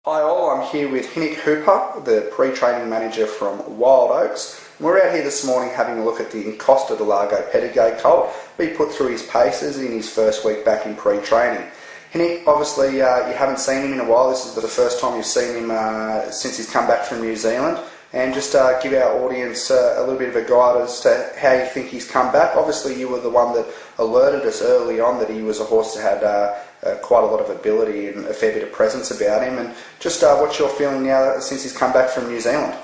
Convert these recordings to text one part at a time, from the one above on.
Hi all, I'm here with Hinnerk Huppe, the pre-training manager from Wild Oaks. We're out here this morning having a look at the Encosta De Lago Petta Gaye colt. We put through his paces in his first week back in pre-training. Hinnerk, obviously you haven't seen him in a while. This is the first time you've seen him since he's come back from New Zealand. And just give our audience a little bit of a guide as to how you think he's come back. Obviously you were the one that alerted us early on that he was a horse that had quite a lot of ability and a fair bit of presence about him. And just what's your feeling now since he's come back from New Zealand?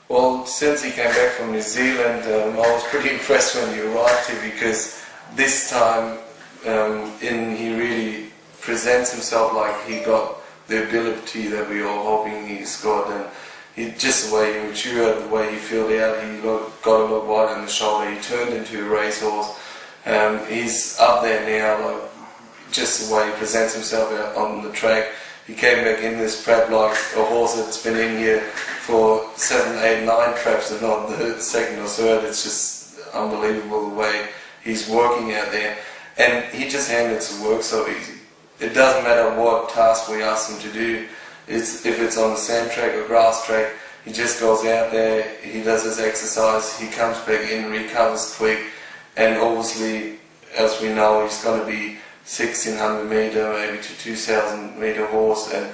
Well, since he came back from New Zealand, I was pretty impressed when he arrived here, because this time he really presents himself like he got the ability that we were hoping he's got, and just the way he matured, the way he filled out, he got a lot wide on the shoulder, he turned into a racehorse. He's up there now, like just the way he presents himself out on the track. He came back in this prep like a horse that's been in here for 7, 8, 9 preps and not the second or third. It's just unbelievable the way he's working out there, and he just handles the work so easy. It doesn't matter what task we ask him to do. If it's on the sand track or grass track, he just goes out there, he does his exercise, he comes back in, recovers quick, and obviously, as we know, he's going to be 1600 metre, maybe to 2000 metre horse, and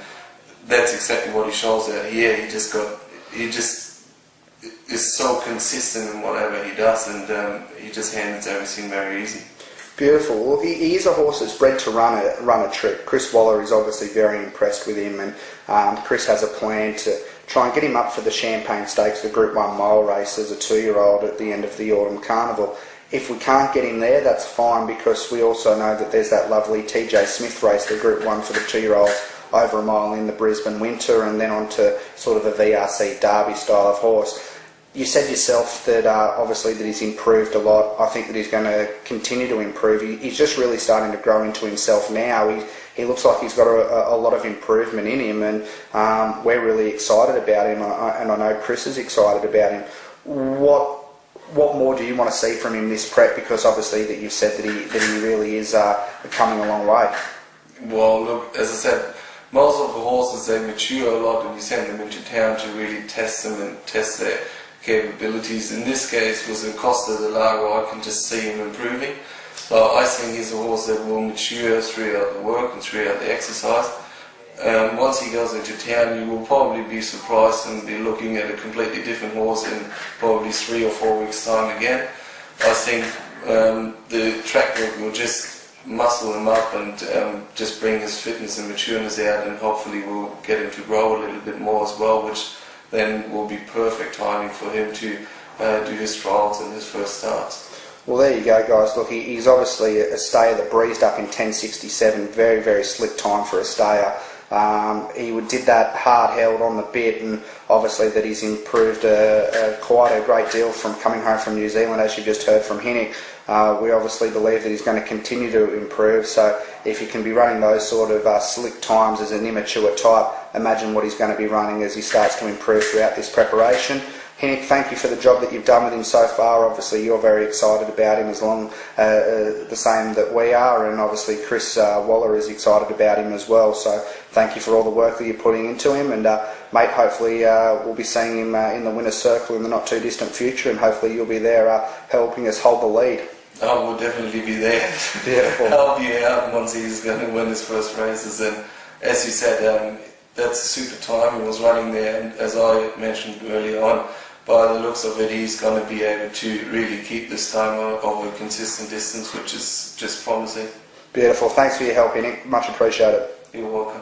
that's exactly what he shows out here. He just is so consistent in whatever he does, and he just handles everything very easy. Beautiful. Well, he is a horse that's bred to run a trip. Chris Waller is obviously very impressed with him, and Chris has a plan to try and get him up for the Champagne Stakes, the Group 1 mile race as a 2-year-old at the end of the Autumn Carnival. If we can't get him there, that's fine, because we also know that there's that lovely TJ Smith race, the Group 1 for the 2-year-olds, over a mile in the Brisbane Winter, and then on to sort of a VRC Derby style of horse. You said yourself that obviously that he's improved a lot. I think that he's going to continue to improve. He's just really starting to grow into himself now. He looks like he's got a lot of improvement in him, and we're really excited about him, and I know Chris is excited about him. What more do you want to see from him this prep? Because obviously that you've said that he really is coming a long way. Well, look, as I said, most of the horses, they mature a lot and you send them into town to really test them and test their capabilities. In this case, with Encosta De Lago, I can just see him improving. So I think he's a horse that will mature throughout the work and throughout the exercise. Once he goes into town, you will probably be surprised and be looking at a completely different horse in probably 3 or 4 weeks' time again. I think the track work will just muscle him up and just bring his fitness and matureness out, and hopefully we'll get him to grow a little bit more as well, which then will be perfect timing for him to do his trials and his first starts. Well, there you go, guys. Look, he's obviously a stayer that breezed up in 10:67. Very, very slick time for a stayer. He did that hard held on the bit, and obviously that he's improved quite a great deal from coming home from New Zealand, as you just heard from Hinnerk. We obviously believe that he's going to continue to improve, so if he can be running those sort of slick times as an immature type, imagine what he's going to be running as he starts to improve throughout this preparation. Hinnerk, thank you for the job that you've done with him so far. Obviously you're very excited about him, as long the same that we are, and obviously Chris Waller is excited about him as well, so thank you for all the work that you're putting into him, and mate, hopefully we'll be seeing him in the winner's circle in the not too distant future, and hopefully you'll be there helping us hold the lead. I will definitely be there. Beautiful. I'll be out once he's going to win his first races, and as you said, that's a super time he was running there, and as I mentioned earlier on, by the looks of it, he's going to be able to really keep this time over a consistent distance, which is just promising. Beautiful. Thanks for your help, Hinnerk. Much appreciated. You're welcome.